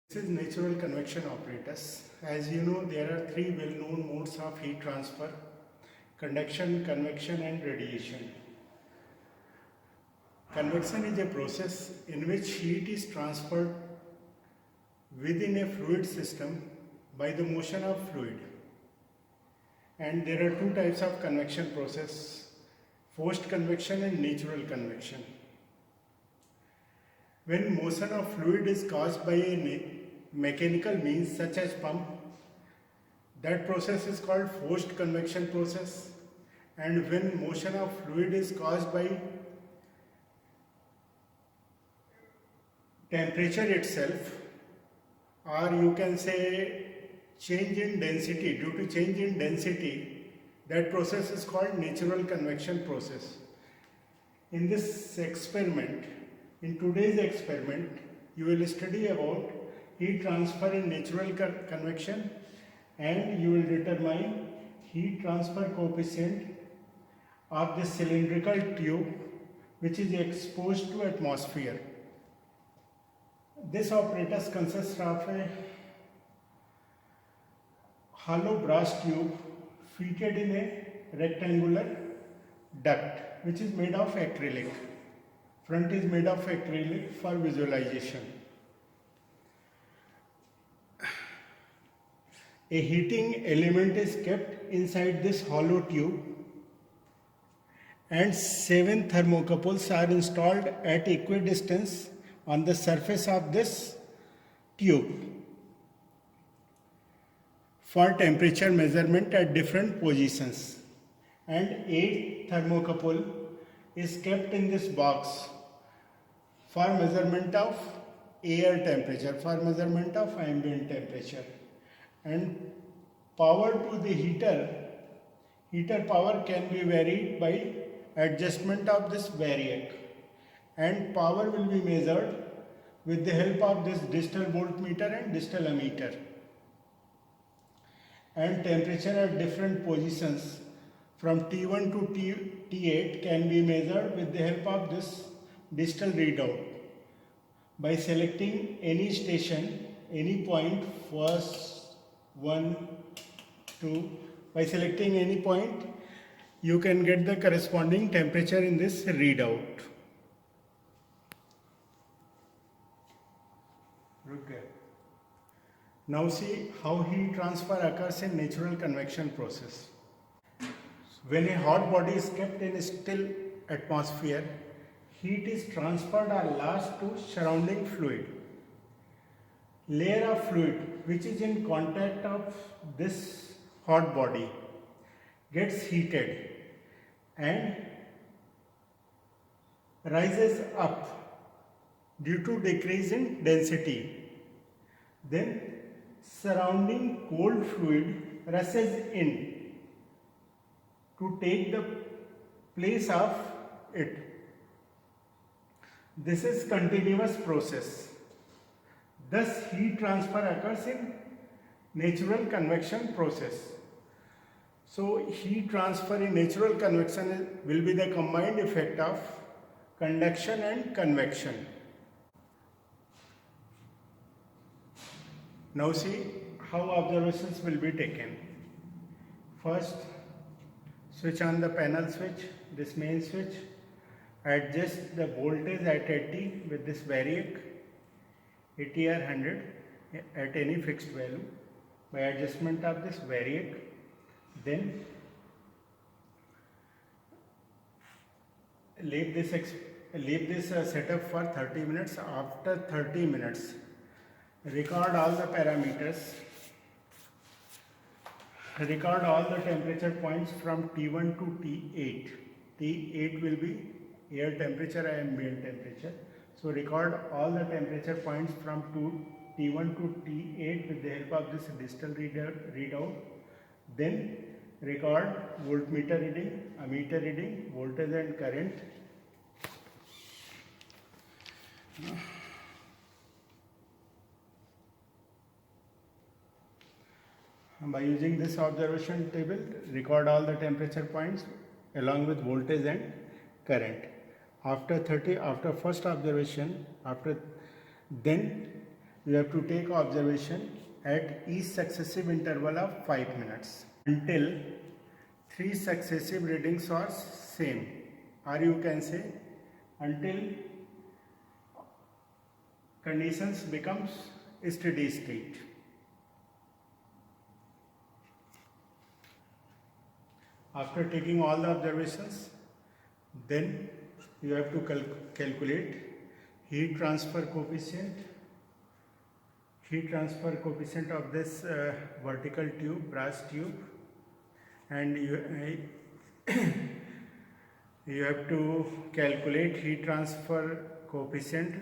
This is natural convection apparatus. As you know, there are three well-known modes of heat transfer: conduction, convection and radiation. Convection is a process in which heat is transferred within a fluid system by the motion of fluid. And there are two types of convection process: forced convection and natural convection. When motion of fluid is caused by a mechanical means such as pump, that process is called forced convection process. And when motion of fluid is caused by temperature itself, or you can say change in density, due to change in density, that process is called natural convection process. In this experiment, in today's experiment, you will study about heat transfer in natural convection, and you will determine heat transfer coefficient of this cylindrical tube which is exposed to atmosphere. This apparatus consists of a hollow brass tube fitted in a rectangular duct which is made of acrylic. Front is made of acrylic for visualization. A heating element is kept inside this hollow tube and 7 thermocouples are installed at equidistance on the surface of this tube for temperature measurement at different positions, and 8 thermocouple is kept in this box for measurement of air temperature, for measurement of ambient temperature. And power to the heater power can be varied by adjustment of this variac, and power will be measured with the help of this distal voltmeter and distal ammeter. And temperature at different positions from T1 to T8 can be measured with the help of this distal readout by selecting any station, any point, first, 1, 2. By selecting any point, you can get the corresponding temperature in this readout. Okay. Now see how heat transfer occurs in natural convection process. When a hot body is kept in a still atmosphere, heat is transferred or lost to surrounding fluid. Layer of fluid which is in contact of this hot body gets heated and rises up due to decrease in density. Then surrounding cold fluid rushes in to take the place of it. This is continuous process. Thus heat transfer occurs in natural convection process. So heat transfer in natural convection will be the combined effect of conduction and convection. Now see how observations will be taken. First, switch on the panel switch, this main switch. Adjust the voltage at 80 with this variac, 80 or 100 at any fixed value by adjustment of this variac. Then leave this setup for 30 minutes. After 30 minutes, record all the parameters. Record all the temperature points from T1 to T8. T8 will be air temperature and ambient temperature. So record all the temperature points from T1 to T8 with the help of this distal readout. Then record voltmeter reading, ammeter reading, voltage and current. By using this observation table, record all the temperature points along with voltage and current. After first observation, then you have to take observation at each successive interval of 5 minutes until 3 successive readings are same, or you can say until conditions becomes steady state. After taking all the observations, then you have to calculate heat transfer coefficient of this vertical tube, brass tube, and you have to calculate heat transfer coefficient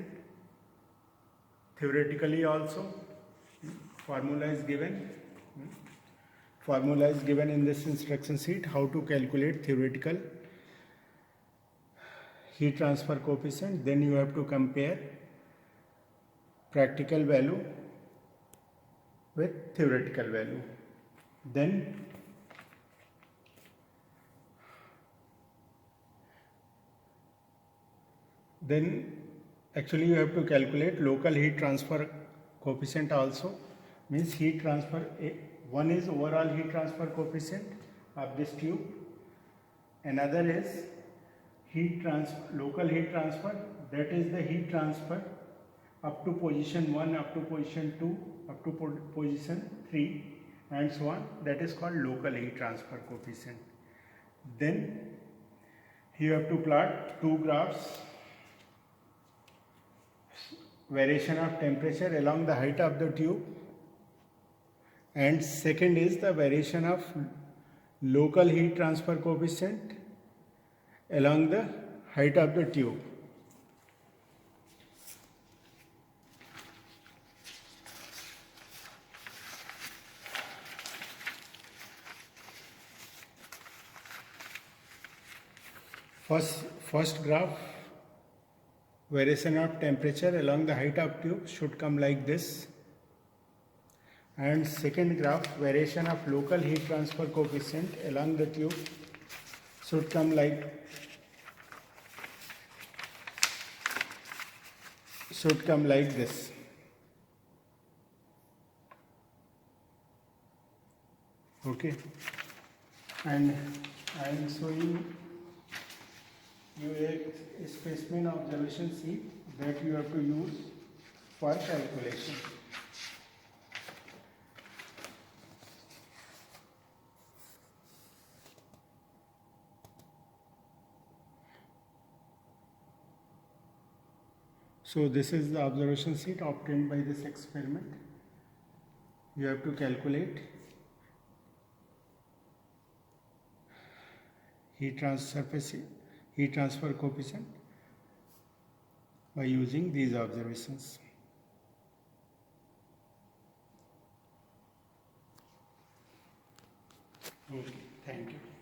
theoretically also. Formula is given in this instruction sheet how to calculate theoretical heat transfer coefficient. Then you have to compare practical value with theoretical value. Then actually you have to calculate local heat transfer coefficient also. Means heat transfer, one is overall heat transfer coefficient of this tube, another is local heat transfer, that is the heat transfer up to position 1, up to position 2, up to position 3 and so on, that is called local heat transfer coefficient. Then you have to plot two graphs, variation of temperature along the height of the tube, and second is the variation of local heat transfer coefficient along the height of the tube. First graph, variation of temperature along the height of tube should come like this, and second graph, variation of local heat transfer coefficient along the tube should come like this. Okay, and I am showing you a specimen observation sheet that you have to use for calculation. So this is the observation sheet obtained by this experiment. You have to calculate heat transfer coefficient by using these observations. Okay, thank you.